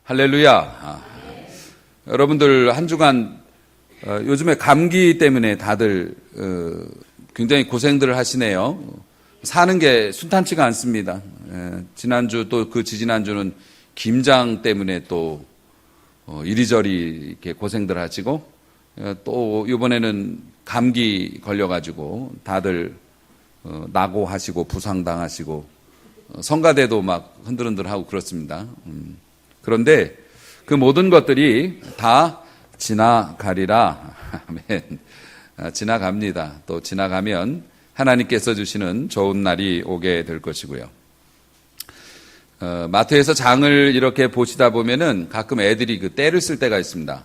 할렐루야. 여러분들 한 주간 요즘에 감기 때문에 다들 굉장히 고생들을 하시네요. 사는 게 순탄치가 않습니다. 지난주 또 그 지지난주는 김장 때문에 또 이리저리 이렇게 고생들 하시고 또 이번에는 감기 걸려가지고 다들 낙오하시고 부상당하시고 성가대도 막 흔들흔들하고 그렇습니다. 그런데 그 모든 것들이 다 지나가리라. 아멘. 지나갑니다. 또 지나가면 하나님께서 주시는 좋은 날이 오게 될 것이고요. 마트에서 장을 이렇게 보시다 보면은 가끔 애들이 그 때를 쓸 때가 있습니다.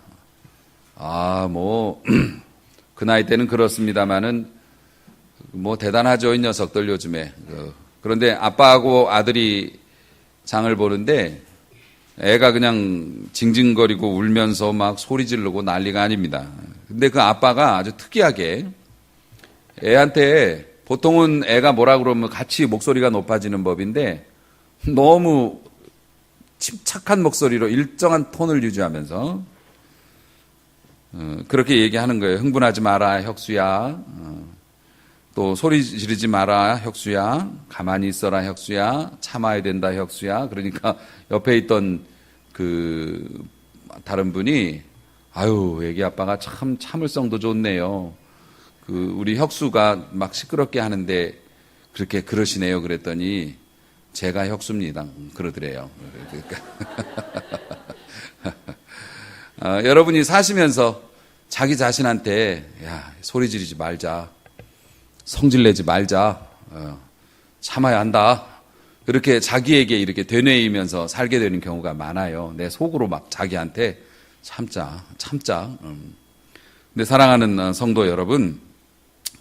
그 나이 때는 그렇습니다만은 대단하죠, 이 녀석들 요즘에. 그런데 아빠하고 아들이 장을 보는데 애가 그냥 징징거리고 울면서 막 소리 지르고 난리가 아닙니다. 근데 그 아빠가 아주 특이하게 애한테, 보통은 애가 뭐라 그러면 같이 목소리가 높아지는 법인데 너무 침착한 목소리로 일정한 톤을 유지하면서 그렇게 얘기하는 거예요. 흥분하지 마라, 혁수야. 또 소리 지르지 마라, 혁수야. 가만히 있어라, 혁수야. 참아야 된다, 혁수야. 그러니까 옆에 있던 그 다른 분이 애기 아빠가 참 참을성도 좋네요. 우리 혁수가 막 시끄럽게 하는데 그렇게 그러시네요. 그랬더니 제가 혁수입니다. 그러더래요. 그러니까 여러분이 사시면서 자기 자신한테 소리 지르지 말자, 성질내지 말자, 참아야 한다, 그렇게 자기에게 이렇게 되뇌이면서 살게 되는 경우가 많아요. 내 속으로 막 자기한테 참자. 근데 사랑하는 성도 여러분,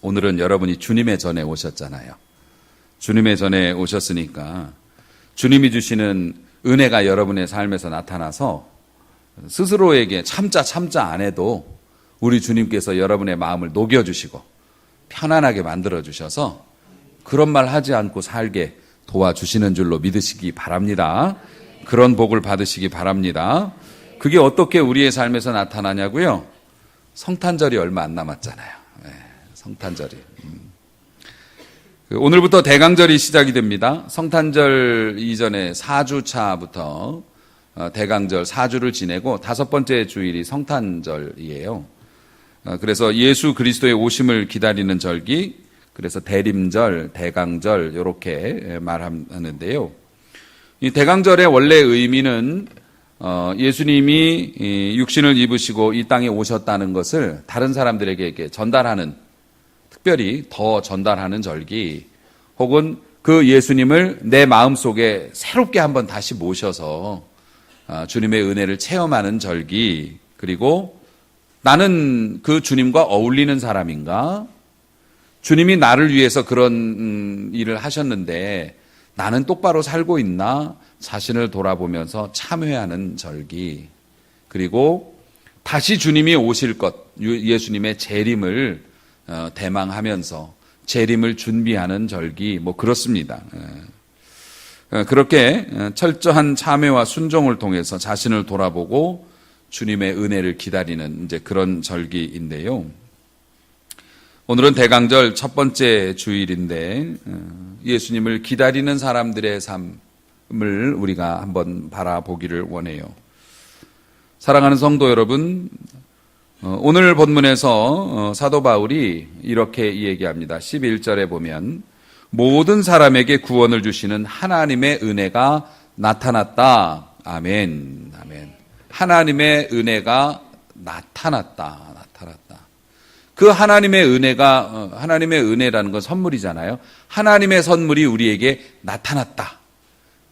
오늘은 여러분이 주님의 전에 오셨잖아요. 주님의 전에 오셨으니까 주님이 주시는 은혜가 여러분의 삶에서 나타나서 스스로에게 참자 안 해도 우리 주님께서 여러분의 마음을 녹여주시고 편안하게 만들어주셔서 그런 말 하지 않고 살게 도와주시는 줄로 믿으시기 바랍니다. 그런 복을 받으시기 바랍니다. 그게 어떻게 우리의 삶에서 나타나냐고요? 성탄절이 얼마 안 남았잖아요. 성탄절이. 오늘부터 대강절이 시작이 됩니다. 성탄절 이전에 4주차부터 대강절 4주를 지내고 5번째 주일이 성탄절이에요. 그래서 예수 그리스도의 오심을 기다리는 절기, 그래서 대림절, 대강절 이렇게 말하는데요. 이 대강절의 원래 의미는 예수님이 육신을 입으시고 이 땅에 오셨다는 것을 다른 사람들에게 전달하는, 특별히 더 전달하는 절기, 혹은 그 예수님을 내 마음속에 새롭게 한번 다시 모셔서 주님의 은혜를 체험하는 절기, 그리고 나는 그 주님과 어울리는 사람인가? 주님이 나를 위해서 그런 일을 하셨는데 나는 똑바로 살고 있나? 자신을 돌아보면서 참회하는 절기, 그리고 다시 주님이 오실 것, 예수님의 재림을 대망하면서 재림을 준비하는 절기, 그렇습니다. 그렇게 철저한 참회와 순종을 통해서 자신을 돌아보고 주님의 은혜를 기다리는 이제 그런 절기인데요. 오늘은 대강절 첫 번째 주일인데 예수님을 기다리는 사람들의 삶을 우리가 한번 바라보기를 원해요. 사랑하는 성도 여러분, 오늘 본문에서 사도 바울이 이렇게 얘기합니다. 11절에 보면 모든 사람에게 구원을 주시는 하나님의 은혜가 나타났다. 아멘. 아멘. 하나님의 은혜가 나타났다. 그 하나님의 은혜가, 하나님의 은혜라는 건 선물이잖아요. 하나님의 선물이 우리에게 나타났다.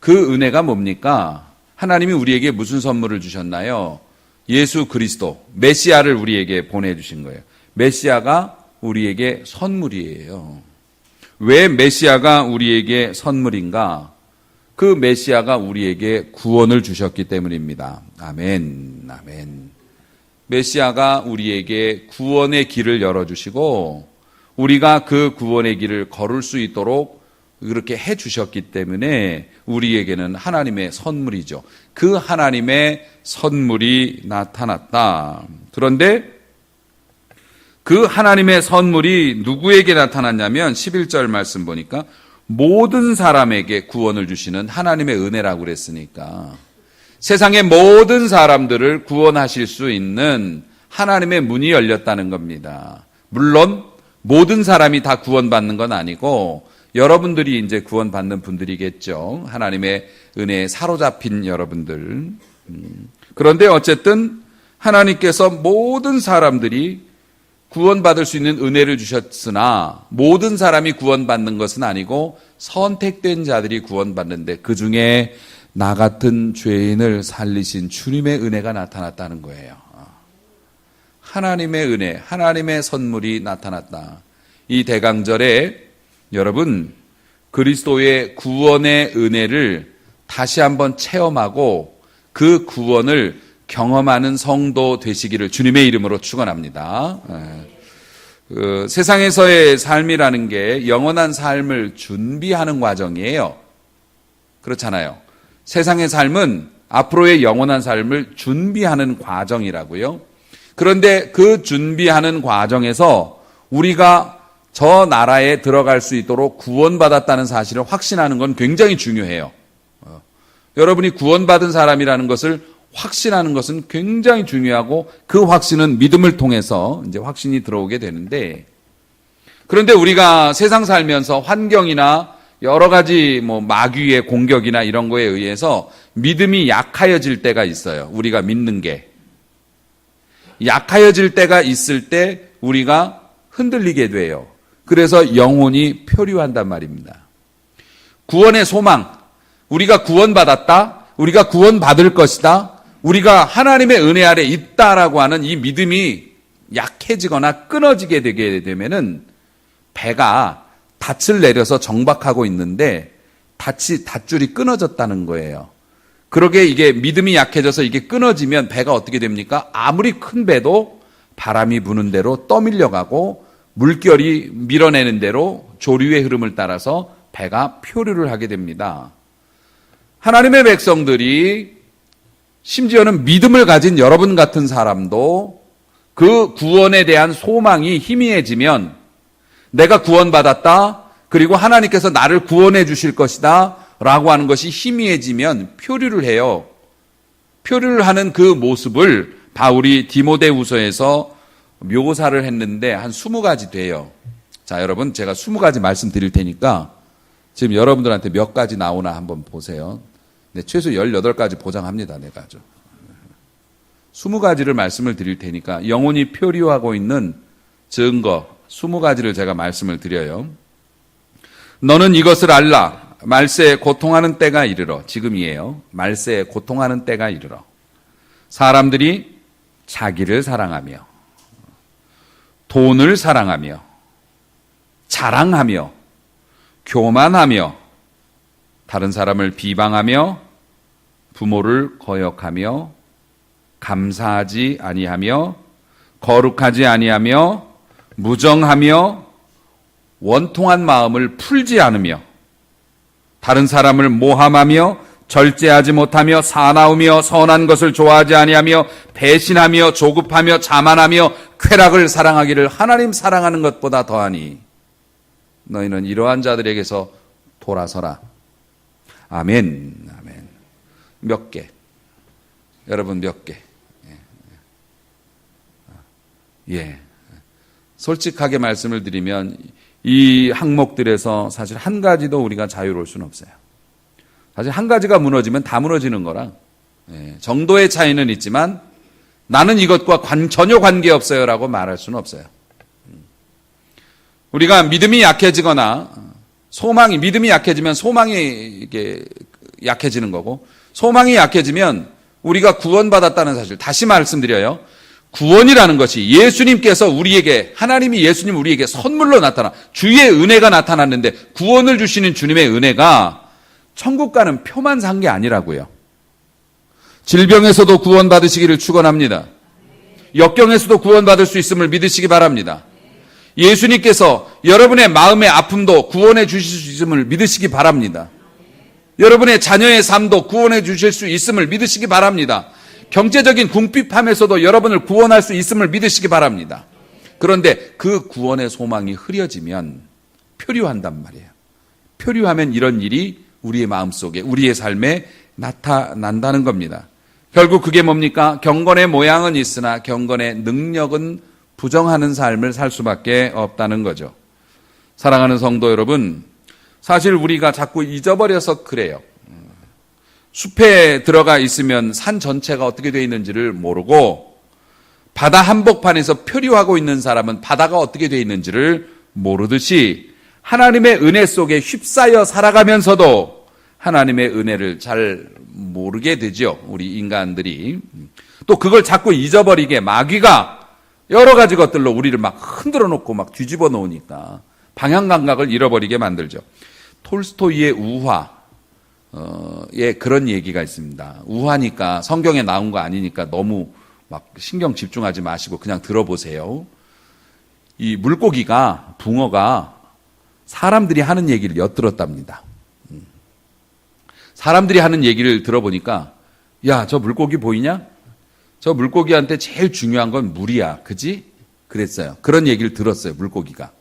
그 은혜가 뭡니까? 하나님이 우리에게 무슨 선물을 주셨나요? 예수 그리스도, 메시아를 우리에게 보내주신 거예요. 메시아가 우리에게 선물이에요. 왜 메시아가 우리에게 선물인가? 그 메시아가 우리에게 구원을 주셨기 때문입니다. 아멘, 아멘. 메시아가 우리에게 구원의 길을 열어주시고 우리가 그 구원의 길을 걸을 수 있도록 그렇게 해 주셨기 때문에 우리에게는 하나님의 선물이죠. 그 하나님의 선물이 나타났다. 그런데 그 하나님의 선물이 누구에게 나타났냐면 11절 말씀 보니까 모든 사람에게 구원을 주시는 하나님의 은혜라고 그랬으니까 세상의 모든 사람들을 구원하실 수 있는 하나님의 문이 열렸다는 겁니다. 물론 모든 사람이 다 구원받는 건 아니고 여러분들이 이제 구원받는 분들이겠죠. 하나님의 은혜에 사로잡힌 여러분들. 그런데 어쨌든 하나님께서 모든 사람들이 구원받을 수 있는 은혜를 주셨으나 모든 사람이 구원받는 것은 아니고 선택된 자들이 구원받는데 그 중에 나 같은 죄인을 살리신 주님의 은혜가 나타났다는 거예요. 하나님의 은혜, 하나님의 선물이 나타났다. 이 대강절에 여러분 그리스도의 구원의 은혜를 다시 한번 체험하고 그 구원을 경험하는 성도 되시기를 주님의 이름으로 축원합니다. 세상에서의 삶이라는 게 영원한 삶을 준비하는 과정이에요. 그렇잖아요. 세상의 삶은 앞으로의 영원한 삶을 준비하는 과정이라고요. 그런데 그 준비하는 과정에서 우리가 저 나라에 들어갈 수 있도록 구원받았다는 사실을 확신하는 건 굉장히 중요해요. 여러분이 구원받은 사람이라는 것을 확신하는 것은 굉장히 중요하고 그 확신은 믿음을 통해서 이제 확신이 들어오게 되는데 그런데 우리가 세상 살면서 환경이나 여러 가지 마귀의 공격이나 이런 거에 의해서 믿음이 약해질 때가 있어요. 우리가 믿는 게. 약해질 때가 있을 때 우리가 흔들리게 돼요. 그래서 영혼이 표류한단 말입니다. 구원의 소망, 우리가 구원받았다, 우리가 구원받을 것이다, 우리가 하나님의 은혜 아래 있다라고 하는 이 믿음이 약해지거나 끊어지게 되게 되면은 배가 닻을 내려서 정박하고 있는데 닷줄이 끊어졌다는 거예요. 그러게 이게 믿음이 약해져서 이게 끊어지면 배가 어떻게 됩니까? 아무리 큰 배도 바람이 부는 대로 떠밀려가고 물결이 밀어내는 대로 조류의 흐름을 따라서 배가 표류를 하게 됩니다. 하나님의 백성들이 심지어는 믿음을 가진 여러분 같은 사람도 그 구원에 대한 소망이 희미해지면 내가 구원받았다, 그리고 하나님께서 나를 구원해 주실 것이다 라고 하는 것이 희미해지면 표류를 해요. 표류를 하는 그 모습을 바울이 디모데후서에서 묘사를 했는데 한 20가지 돼요. 자, 여러분 제가 20가지 말씀드릴 테니까 지금 여러분들한테 몇 가지 나오나 한번 보세요. 네, 최소 18가지 보장합니다. 내가 아주. 20가지를 말씀을 드릴 테니까 영혼이 표류하고 있는 증거 20가지를 제가 말씀을 드려요. 너는 이것을 알라. 말세에 고통하는 때가 이르러. 지금이에요. 말세에 고통하는 때가 이르러. 사람들이 자기를 사랑하며 돈을 사랑하며 자랑하며 교만하며 다른 사람을 비방하며 부모를 거역하며 감사하지 아니하며 거룩하지 아니하며 무정하며 원통한 마음을 풀지 않으며 다른 사람을 모함하며 절제하지 못하며 사나우며 선한 것을 좋아하지 아니하며 배신하며 조급하며 자만하며 쾌락을 사랑하기를 하나님 사랑하는 것보다 더하니 너희는 이러한 자들에게서 돌아서라. 아멘. 아멘. 몇 개? 여러분 몇 개? 예. 솔직하게 말씀을 드리면 이 항목들에서 사실 한 가지도 우리가 자유로울 수는 없어요. 사실 한 가지가 무너지면 다 무너지는 거랑 정도의 차이는 있지만 나는 이것과 전혀 관계없어요라고 말할 수는 없어요. 우리가 믿음이 약해지거나 믿음이 약해지면 소망이 이게 약해지는 거고 소망이 약해지면 우리가 구원받았다는 사실 다시 말씀드려요. 구원이라는 것이 예수님께서 하나님이 예수님 우리에게 선물로 나타나 주의 은혜가 나타났는데 구원을 주시는 주님의 은혜가 천국 가는 표만 산 게 아니라고요. 질병에서도 구원받으시기를 축원합니다. 역경에서도 구원받을 수 있음을 믿으시기 바랍니다. 예수님께서 여러분의 마음의 아픔도 구원해 주실 수 있음을 믿으시기 바랍니다. 여러분의 자녀의 삶도 구원해 주실 수 있음을 믿으시기 바랍니다. 경제적인 궁핍함에서도 여러분을 구원할 수 있음을 믿으시기 바랍니다. 그런데 그 구원의 소망이 흐려지면 표류한단 말이에요. 표류하면 이런 일이 우리의 마음속에, 우리의 삶에 나타난다는 겁니다. 결국 그게 뭡니까? 경건의 모양은 있으나 경건의 능력은 부정하는 삶을 살 수밖에 없다는 거죠. 사랑하는 성도 여러분, 사실 우리가 자꾸 잊어버려서 그래요. 숲에 들어가 있으면 산 전체가 어떻게 되어 있는지를 모르고, 바다 한복판에서 표류하고 있는 사람은 바다가 어떻게 되어 있는지를 모르듯이 하나님의 은혜 속에 휩싸여 살아가면서도 하나님의 은혜를 잘 모르게 되죠. 우리 인간들이. 또 그걸 자꾸 잊어버리게 마귀가 여러 가지 것들로 우리를 막 흔들어 놓고 막 뒤집어 놓으니까 방향 감각을 잃어버리게 만들죠. 톨스토이의 우화에 그런 얘기가 있습니다. 우화니까 성경에 나온 거 아니니까 너무 막 신경 집중하지 마시고 그냥 들어보세요. 이 물고기가, 붕어가 사람들이 하는 얘기를 엿들었답니다. 사람들이 하는 얘기를 들어보니까, 야, 저 물고기 보이냐? 저 물고기한테 제일 중요한 건 물이야. 그지? 그랬어요. 그런 얘기를 들었어요, 물고기가.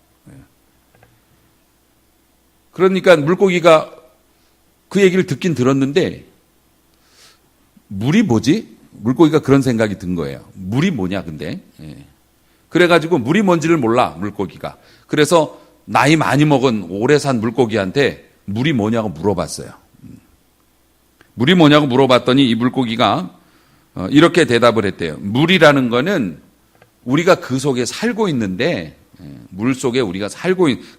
그러니까 물고기가 그 얘기를 듣긴 들었는데, 물이 뭐지? 물고기가 그런 생각이 든 거예요. 물이 뭐냐, 근데? 그래가지고 물이 뭔지를 몰라, 물고기가. 그래서 나이 많이 먹은 오래 산 물고기한테 물이 뭐냐고 물어봤어요. 물이 뭐냐고 물어봤더니 이 물고기가 이렇게 대답을 했대요. 물이라는 거는 우리가 그 속에 살고 있는데, 물 속에 우리가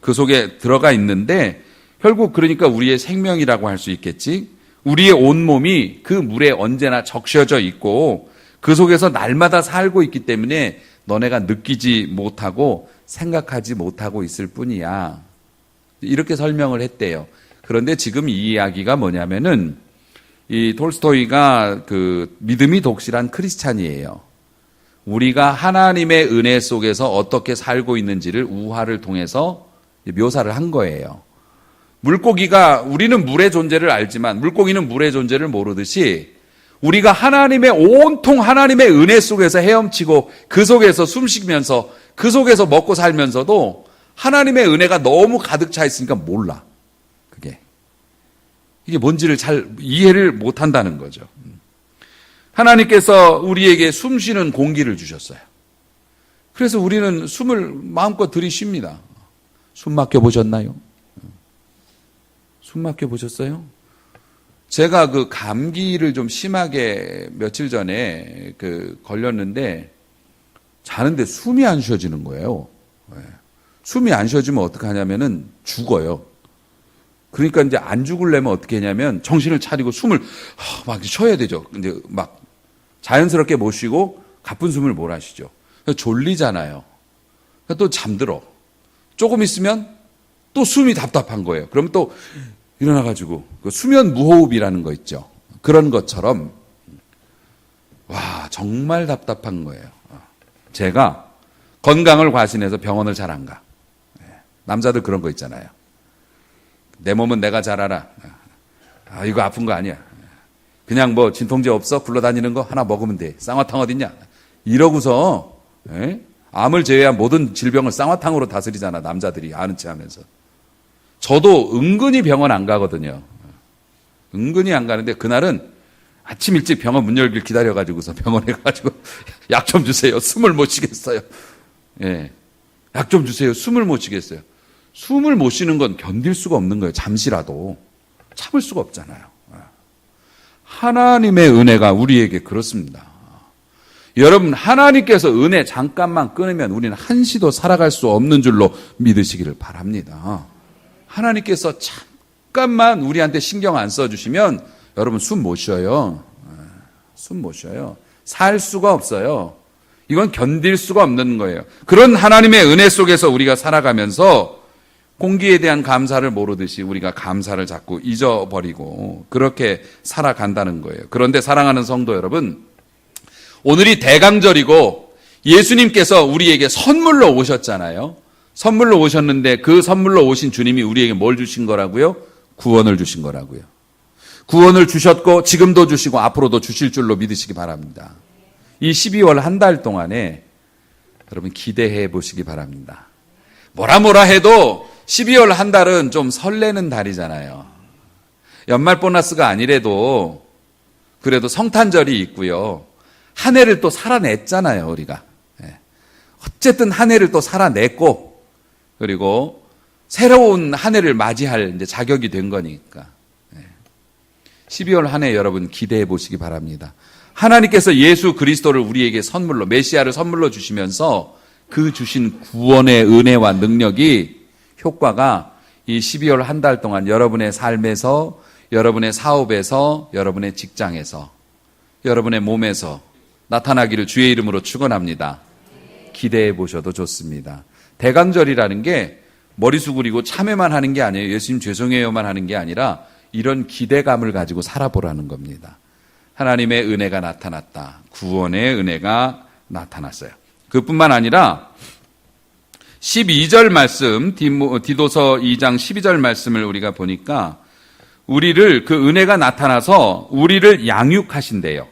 그 속에 들어가 있는데, 결국 그러니까 우리의 생명이라고 할 수 있겠지. 우리의 온몸이 그 물에 언제나 적셔져 있고 그 속에서 날마다 살고 있기 때문에 너네가 느끼지 못하고 생각하지 못하고 있을 뿐이야. 이렇게 설명을 했대요. 그런데 지금 이 이야기가 뭐냐면은 이 톨스토이가 그 믿음이 독실한 크리스찬이에요. 우리가 하나님의 은혜 속에서 어떻게 살고 있는지를 우화를 통해서 묘사를 한 거예요. 물고기가, 우리는 물의 존재를 알지만 물고기는 물의 존재를 모르듯이 우리가 하나님의 온통 하나님의 은혜 속에서 헤엄치고 그 속에서 숨쉬면서 그 속에서 먹고 살면서도 하나님의 은혜가 너무 가득 차 있으니까 몰라. 이게 뭔지를 잘 이해를 못한다는 거죠. 하나님께서 우리에게 숨쉬는 공기를 주셨어요. 그래서 우리는 숨을 마음껏 들이쉽니다. 숨 막혀 보셨나요? 숨 막혀 보셨어요? 제가 그 감기를 좀 심하게 며칠 전에 걸렸는데 자는데 숨이 안 쉬어지는 거예요. 숨이 안 쉬어지면 어떻게 하냐면은 죽어요. 그러니까 이제 안 죽으려면 어떻게 하냐면 정신을 차리고 숨을 막 쉬어야 되죠. 근데 막 자연스럽게 못 쉬고 가쁜 숨을 몰아쉬죠. 졸리잖아요. 또 잠들어. 조금 있으면 또 숨이 답답한 거예요. 그러면 또 일어나가지고 수면 무호흡이라는 거 있죠. 그런 것처럼 와 정말 답답한 거예요. 제가 건강을 과신해서 병원을 잘 안 가. 남자들 그런 거 있잖아요. 내 몸은 내가 잘 알아. 이거 아픈 거 아니야. 그냥 뭐 진통제 없어? 굴러다니는 거 하나 먹으면 돼. 쌍화탕 어딨냐? 이러고서 암을 제외한 모든 질병을 쌍화탕으로 다스리잖아. 남자들이 아는 체 하면서. 저도 은근히 병원 안 가거든요. 은근히 안 가는데 그날은 아침 일찍 병원 문 열길 기다려가지고서 병원에 가가지고 약 좀 주세요. 숨을 못 쉬겠어요. 약 좀 주세요. 숨을 못 쉬겠어요. 숨을 못 쉬는 건 견딜 수가 없는 거예요. 잠시라도. 참을 수가 없잖아요. 하나님의 은혜가 우리에게 그렇습니다. 여러분, 하나님께서 은혜 잠깐만 끊으면 우리는 한시도 살아갈 수 없는 줄로 믿으시기를 바랍니다. 하나님께서 잠깐만 우리한테 신경 안 써주시면 여러분 숨 못 쉬어요. 숨 못 쉬어요. 살 수가 없어요. 이건 견딜 수가 없는 거예요. 그런 하나님의 은혜 속에서 우리가 살아가면서 공기에 대한 감사를 모르듯이 우리가 감사를 자꾸 잊어버리고 그렇게 살아간다는 거예요. 그런데 사랑하는 성도 여러분, 오늘이 대강절이고 예수님께서 우리에게 선물로 오셨잖아요. 선물로 오셨는데 그 선물로 오신 주님이 우리에게 뭘 주신 거라고요? 구원을 주신 거라고요. 구원을 주셨고 지금도 주시고 앞으로도 주실 줄로 믿으시기 바랍니다. 이 12월 한 달 동안에 여러분 기대해 보시기 바랍니다. 뭐라 해도 12월 한 달은 좀 설레는 달이잖아요. 연말 보너스가 아니래도 그래도 성탄절이 있고요. 한 해를 또 살아냈잖아요, 우리가. 어쨌든 한 해를 또 살아냈고 그리고 새로운 한 해를 맞이할 이제 자격이 된 거니까. 12월 한 해 여러분 기대해 보시기 바랍니다. 하나님께서 예수 그리스도를 우리에게 선물로, 메시아를 선물로 주시면서 그 주신 구원의 은혜와 능력이 효과가 이 12월 한 달 동안 여러분의 삶에서, 여러분의 사업에서, 여러분의 직장에서, 여러분의 몸에서 나타나기를 주의 이름으로 축원합니다. 기대해 보셔도 좋습니다. 대강절이라는 게 머리 수그리고 참회만 하는 게 아니에요. 예수님 죄송해요만 하는 게 아니라 이런 기대감을 가지고 살아보라는 겁니다. 하나님의 은혜가 나타났다. 구원의 은혜가 나타났어요. 그뿐만 아니라 12절 말씀, 디도서 2장 12절 말씀을 우리가 보니까 우리를 그 은혜가 나타나서 우리를 양육하신대요.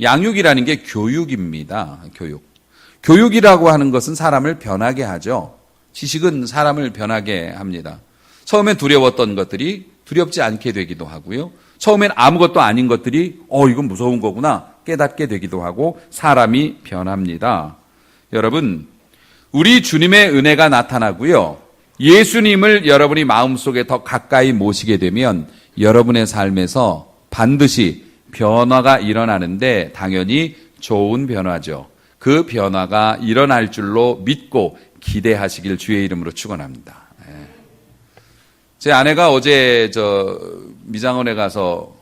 양육이라는 게 교육입니다. 교육이라고 하는 것은 사람을 변하게 하죠. 지식은 사람을 변하게 합니다. 처음엔 두려웠던 것들이 두렵지 않게 되기도 하고요. 처음엔 아무것도 아닌 것들이 이건 무서운 거구나 깨닫게 되기도 하고 사람이 변합니다. 여러분, 우리 주님의 은혜가 나타나고요. 예수님을 여러분이 마음속에 더 가까이 모시게 되면 여러분의 삶에서 반드시 변화가 일어나는데 당연히 좋은 변화죠. 그 변화가 일어날 줄로 믿고 기대하시길 주의 이름으로 축원합니다. 제 아내가 어제 미장원에 가서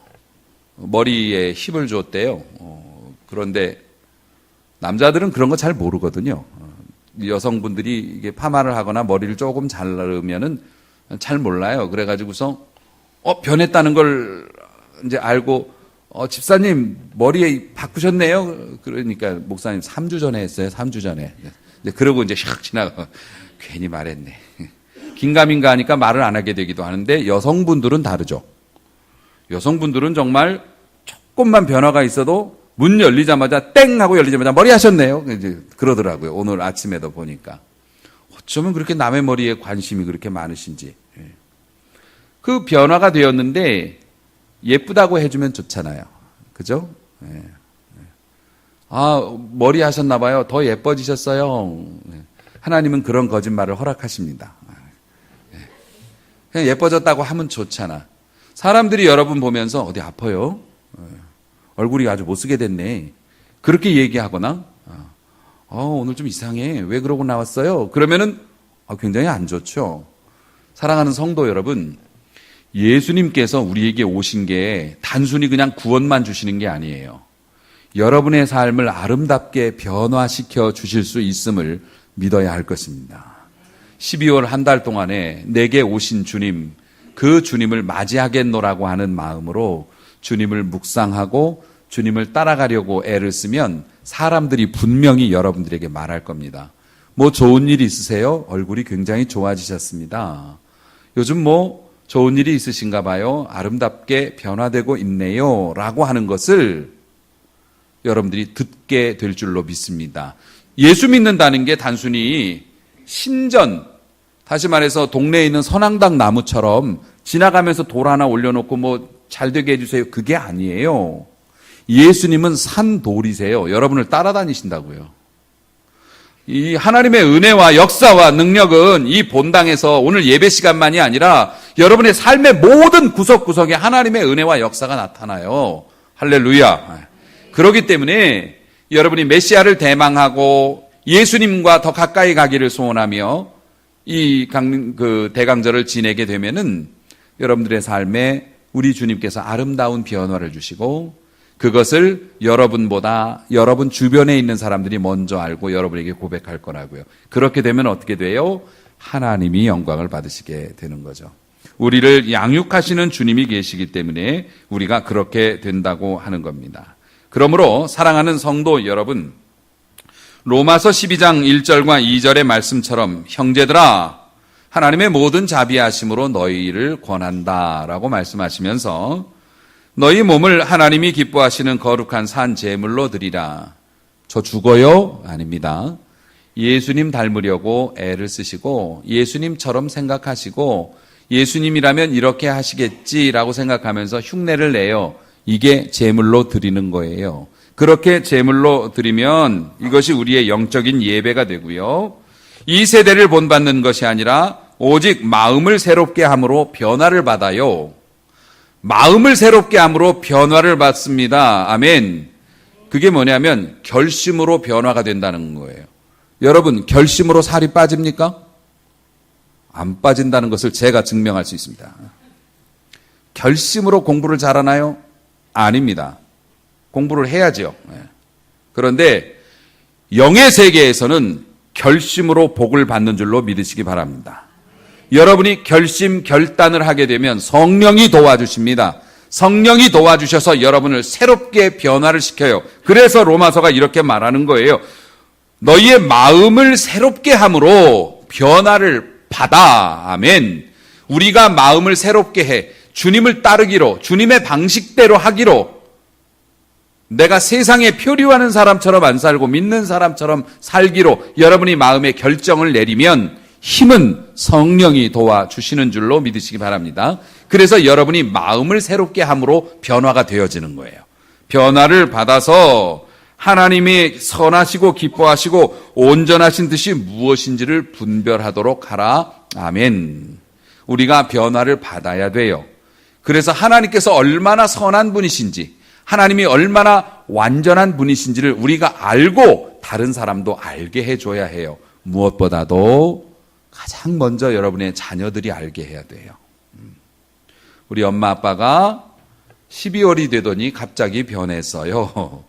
머리에 힙을 줬대요. 그런데 남자들은 그런 거 잘 모르거든요. 여성분들이 이게 파마를 하거나 머리를 조금 자르면은 잘 몰라요. 그래가지고서 변했다는 걸 이제 알고 집사님 머리에 바꾸셨네요. 그러니까 목사님 3주 전에 했어요. 3주 전에. 그러고 이제 샥 지나가. 괜히 말했네. 긴가민가 하니까 말을 안 하게 되기도 하는데 여성분들은 다르죠. 여성분들은 정말 조금만 변화가 있어도 문 열리자마자 땡 하고 열리자마자 머리 하셨네요. 이제 그러더라고요. 오늘 아침에도 보니까. 어쩌면 그렇게 남의 머리에 관심이 그렇게 많으신지. 그 변화가 되었는데 예쁘다고 해주면 좋잖아요. 그죠? 머리 하셨나 봐요. 더 예뻐지셨어요. 하나님은 그런 거짓말을 허락하십니다. 그냥 예뻐졌다고 하면 좋잖아. 사람들이 여러분 보면서 어디 아파요? 얼굴이 아주 못쓰게 됐네. 그렇게 얘기하거나 오늘 좀 이상해. 왜 그러고 나왔어요? 그러면은 굉장히 안 좋죠. 사랑하는 성도 여러분, 예수님께서 우리에게 오신 게 단순히 그냥 구원만 주시는 게 아니에요. 여러분의 삶을 아름답게 변화시켜 주실 수 있음을 믿어야 할 것입니다. 12월 한 달 동안에 내게 오신 주님, 그 주님을 맞이하겠노라고 하는 마음으로 주님을 묵상하고 주님을 따라가려고 애를 쓰면 사람들이 분명히 여러분들에게 말할 겁니다. 뭐 좋은 일 있으세요? 얼굴이 굉장히 좋아지셨습니다. 요즘 뭐 좋은 일이 있으신가 봐요. 아름답게 변화되고 있네요. 라고 하는 것을 여러분들이 듣게 될 줄로 믿습니다. 예수 믿는다는 게 단순히 신전, 다시 말해서 동네에 있는 선앙당 나무처럼 지나가면서 돌 하나 올려놓고 뭐 잘되게 해주세요. 그게 아니에요. 예수님은 산돌이세요. 여러분을 따라다니신다고요. 이 하나님의 은혜와 역사와 능력은 이 본당에서 오늘 예배 시간만이 아니라 여러분의 삶의 모든 구석구석에 하나님의 은혜와 역사가 나타나요. 할렐루야. 그렇기 때문에 여러분이 메시아를 대망하고 예수님과 더 가까이 가기를 소원하며 이 대강절을 지내게 되면은 여러분들의 삶에 우리 주님께서 아름다운 변화를 주시고 그것을 여러분보다 여러분 주변에 있는 사람들이 먼저 알고 여러분에게 고백할 거라고요. 그렇게 되면 어떻게 돼요? 하나님이 영광을 받으시게 되는 거죠. 우리를 양육하시는 주님이 계시기 때문에 우리가 그렇게 된다고 하는 겁니다. 그러므로 사랑하는 성도 여러분, 로마서 12장 1절과 2절의 말씀처럼 형제들아 하나님의 모든 자비하심으로 너희를 권한다라고 말씀하시면서 너희 몸을 하나님이 기뻐하시는 거룩한 산 제물로 드리라. 저 죽어요? 아닙니다. 예수님 닮으려고 애를 쓰시고 예수님처럼 생각하시고 예수님이라면 이렇게 하시겠지라고 생각하면서 흉내를 내요. 이게 제물로 드리는 거예요. 그렇게 제물로 드리면 이것이 우리의 영적인 예배가 되고요. 이 세대를 본받는 것이 아니라 오직 마음을 새롭게 함으로 변화를 받아요. 마음을 새롭게 함으로 변화를 받습니다. 아멘. 그게 뭐냐면 결심으로 변화가 된다는 거예요. 여러분, 결심으로 살이 빠집니까? 안 빠진다는 것을 제가 증명할 수 있습니다. 결심으로 공부를 잘하나요? 아닙니다. 공부를 해야죠. 그런데 영의 세계에서는 결심으로 복을 받는 줄로 믿으시기 바랍니다. 여러분이 결단을 하게 되면 성령이 도와주십니다. 성령이 도와주셔서 여러분을 새롭게 변화를 시켜요. 그래서 로마서가 이렇게 말하는 거예요. 너희의 마음을 새롭게 함으로 변화를 받아. 아멘. 우리가 마음을 새롭게 해. 주님을 따르기로, 주님의 방식대로 하기로, 내가 세상에 표류하는 사람처럼 안 살고 믿는 사람처럼 살기로 여러분이 마음에 결정을 내리면 힘은 성령이 도와주시는 줄로 믿으시기 바랍니다. 그래서 여러분이 마음을 새롭게 함으로 변화가 되어지는 거예요. 변화를 받아서 하나님이 선하시고 기뻐하시고 온전하신 뜻이 무엇인지를 분별하도록 하라. 아멘. 우리가 변화를 받아야 돼요. 그래서 하나님께서 얼마나 선한 분이신지, 하나님이 얼마나 완전한 분이신지를 우리가 알고 다른 사람도 알게 해줘야 해요. 무엇보다도 가장 먼저 여러분의 자녀들이 알게 해야 돼요. 우리 엄마 아빠가 12월이 되더니 갑자기 변했어요.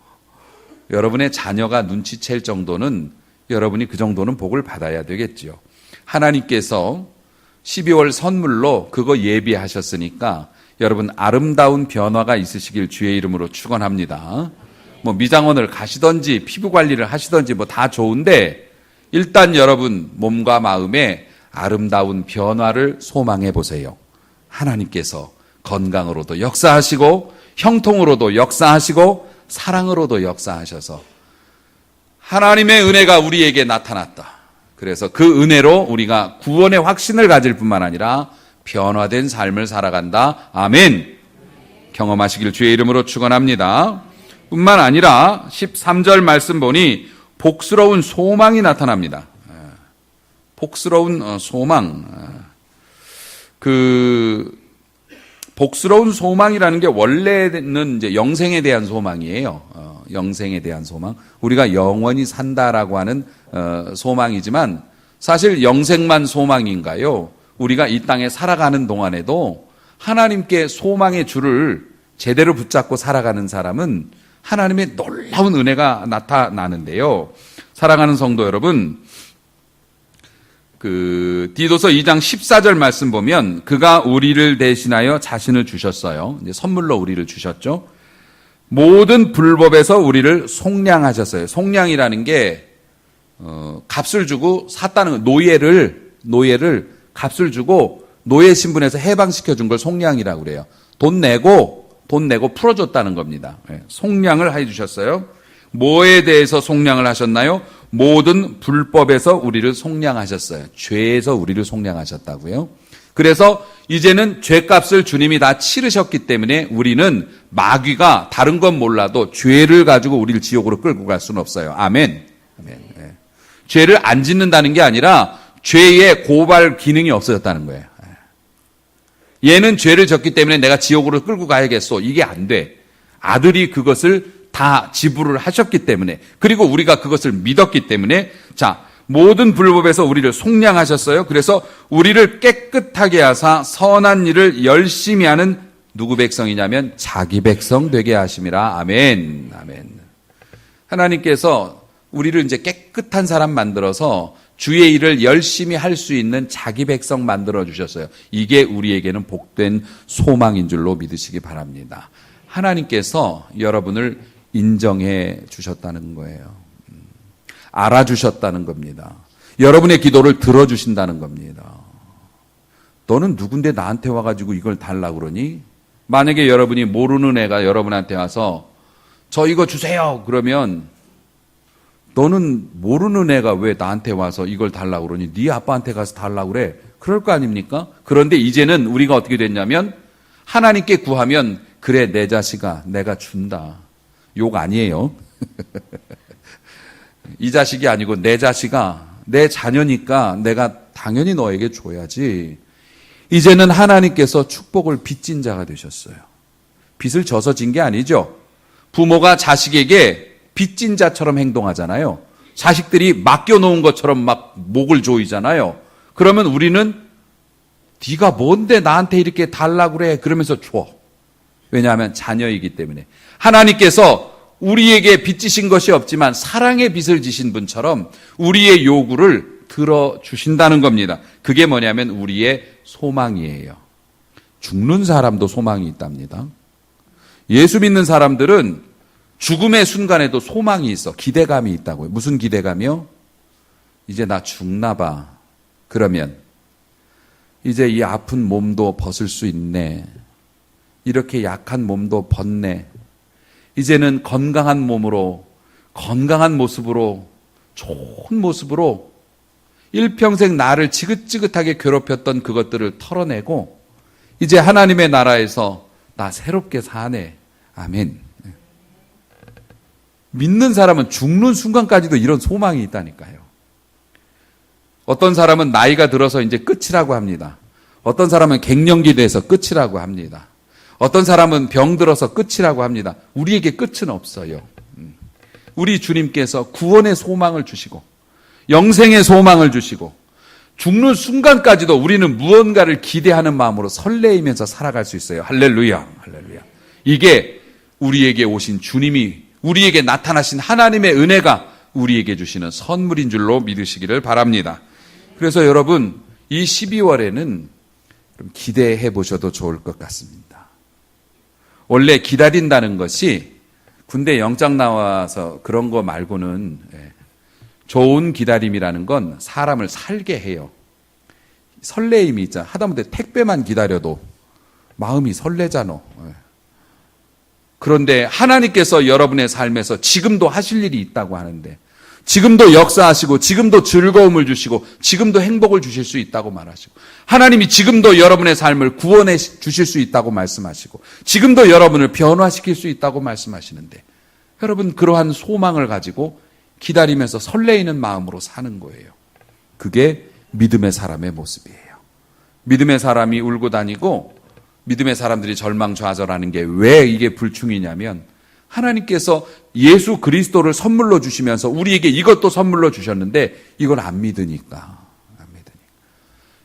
여러분의 자녀가 눈치챌 정도는, 여러분이 그 정도는 복을 받아야 되겠죠. 하나님께서 12월 선물로 그거 예비하셨으니까 여러분 아름다운 변화가 있으시길 주의 이름으로 축원합니다. 뭐 미장원을 가시든지 피부 관리를 하시든지 뭐 다 좋은데 일단 여러분 몸과 마음에 아름다운 변화를 소망해 보세요. 하나님께서 건강으로도 역사하시고 형통으로도 역사하시고 사랑으로도 역사하셔서 하나님의 은혜가 우리에게 나타났다. 그래서 그 은혜로 우리가 구원의 확신을 가질 뿐만 아니라 변화된 삶을 살아간다. 아멘. 경험하시길 주의 이름으로 축원합니다. 뿐만 아니라 13절 말씀 보니 복스러운 소망이 나타납니다. 복스러운 소망. 복스러운 소망이라는 게 원래는 이제 영생에 대한 소망이에요. 영생에 대한 소망. 우리가 영원히 산다라고 하는 소망이지만 사실 영생만 소망인가요? 우리가 이 땅에 살아가는 동안에도 하나님께 소망의 줄을 제대로 붙잡고 살아가는 사람은 하나님의 놀라운 은혜가 나타나는데요. 사랑하는 성도 여러분, 디도서 2장 14절 말씀 보면 그가 우리를 대신하여 자신을 주셨어요. 이제 선물로 우리를 주셨죠. 모든 불법에서 우리를 속량하셨어요. 속량이라는 게 값을 주고 샀다는 노예를 값을 주고 노예 신분에서 해방시켜 준 걸 속량이라고 그래요. 돈 내고 풀어줬다는 겁니다. 속량을 해주셨어요. 뭐에 대해서 속량을 하셨나요? 모든 불법에서 우리를 속량하셨어요. 죄에서 우리를 속량하셨다고요. 그래서 이제는 죄값을 주님이 다 치르셨기 때문에 우리는 마귀가 다른 건 몰라도 죄를 가지고 우리를 지옥으로 끌고 갈 수는 없어요. 아멘. 아멘. 네. 죄를 안 짓는다는 게 아니라 죄의 고발 기능이 없어졌다는 거예요. 얘는 죄를 졌기 때문에 내가 지옥으로 끌고 가야겠어. 이게 안 돼. 아들이 그것을 다 지불을 하셨기 때문에, 그리고 우리가 그것을 믿었기 때문에, 자, 모든 불법에서 우리를 속량하셨어요. 그래서 우리를 깨끗하게 하사 선한 일을 열심히 하는 누구 백성이냐면 자기 백성 되게 하심이라. 아멘. 아멘. 하나님께서 우리를 이제 깨끗한 사람 만들어서 주의 일을 열심히 할 수 있는 자기 백성 만들어 주셨어요. 이게 우리에게는 복된 소망인 줄로 믿으시기 바랍니다. 하나님께서 여러분을 인정해 주셨다는 거예요. 알아주셨다는 겁니다. 여러분의 기도를 들어주신다는 겁니다. 너는 누군데 나한테 와가지고 이걸 달라고 그러니? 만약에 여러분이 모르는 애가 여러분한테 와서 저 이거 주세요 그러면 너는 모르는 애가 왜 나한테 와서 이걸 달라고 그러니? 네 아빠한테 가서 달라고 그래. 그럴 거 아닙니까? 그런데 이제는 우리가 어떻게 됐냐면 하나님께 구하면 그래 내 자식아 내가 준다. 욕 아니에요. 이 자식이 아니고 내 자식아 내 자녀니까 내가 당연히 너에게 줘야지. 이제는 하나님께서 축복을 빚진 자가 되셨어요. 빚을 져서 진 게 아니죠. 부모가 자식에게 빚진 자처럼 행동하잖아요. 자식들이 맡겨놓은 것처럼 막 목을 조이잖아요. 그러면 우리는 네가 뭔데 나한테 이렇게 달라고 그래 그러면서 줘. 왜냐하면 자녀이기 때문에. 하나님께서 우리에게 빚지신 것이 없지만 사랑의 빚을 지신 분처럼 우리의 요구를 들어주신다는 겁니다. 그게 뭐냐면 우리의 소망이에요. 죽는 사람도 소망이 있답니다. 예수 믿는 사람들은 죽음의 순간에도 소망이 있어. 기대감이 있다고요. 무슨 기대감이요? 이제 나 죽나 봐. 그러면 이제 이 아픈 몸도 벗을 수 있네. 이렇게 약한 몸도 벗네. 이제는 건강한 몸으로, 건강한 모습으로, 좋은 모습으로 일평생 나를 지긋지긋하게 괴롭혔던 그것들을 털어내고 이제 하나님의 나라에서 나 새롭게 사네. 아멘. 믿는 사람은 죽는 순간까지도 이런 소망이 있다니까요. 어떤 사람은 나이가 들어서 이제 끝이라고 합니다. 어떤 사람은 갱년기 돼서 끝이라고 합니다. 어떤 사람은 병 들어서 끝이라고 합니다. 우리에게 끝은 없어요. 우리 주님께서 구원의 소망을 주시고 영생의 소망을 주시고 죽는 순간까지도 우리는 무언가를 기대하는 마음으로 설레이면서 살아갈 수 있어요. 할렐루야, 할렐루야. 이게 우리에게 오신 주님이 우리에게 나타나신 하나님의 은혜가 우리에게 주시는 선물인 줄로 믿으시기를 바랍니다. 그래서 여러분 이 12월에는 기대해 보셔도 좋을 것 같습니다. 원래 기다린다는 것이 군대 영장 나와서 그런 거 말고는 좋은 기다림이라는 건 사람을 살게 해요. 설레임이 있잖아. 하다못해 택배만 기다려도 마음이 설레잖아. 그런데 하나님께서 여러분의 삶에서 지금도 하실 일이 있다고 하는데 지금도 역사하시고 지금도 즐거움을 주시고 지금도 행복을 주실 수 있다고 말하시고 하나님이 지금도 여러분의 삶을 구원해 주실 수 있다고 말씀하시고 지금도 여러분을 변화시킬 수 있다고 말씀하시는데 여러분 그러한 소망을 가지고 기다리면서 설레이는 마음으로 사는 거예요. 그게 믿음의 사람의 모습이에요. 믿음의 사람이 울고 다니고 믿음의 사람들이 절망좌절하는 게 왜 이게 불충이냐면 하나님께서 예수 그리스도를 선물로 주시면서 우리에게 이것도 선물로 주셨는데 이걸 안 믿으니까.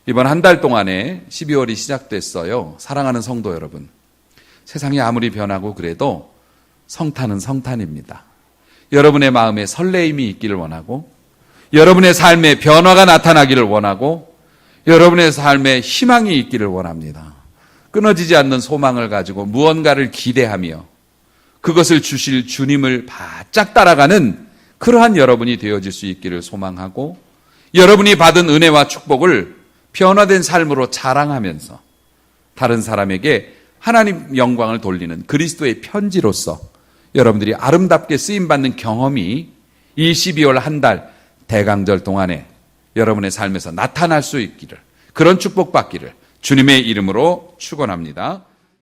이번 한 달 동안에 12월이 시작됐어요. 사랑하는 성도 여러분. 세상이 아무리 변하고 그래도 성탄은 성탄입니다. 여러분의 마음에 설레임이 있기를 원하고 여러분의 삶에 변화가 나타나기를 원하고 여러분의 삶에 희망이 있기를 원합니다. 끊어지지 않는 소망을 가지고 무언가를 기대하며 그것을 주실 주님을 바짝 따라가는 그러한 여러분이 되어질 수 있기를 소망하고 여러분이 받은 은혜와 축복을 변화된 삶으로 자랑하면서 다른 사람에게 하나님 영광을 돌리는 그리스도의 편지로서 여러분들이 아름답게 쓰임받는 경험이 이 12월 한 달 대강절 동안에 여러분의 삶에서 나타날 수 있기를 그런 축복받기를 주님의 이름으로 축원합니다.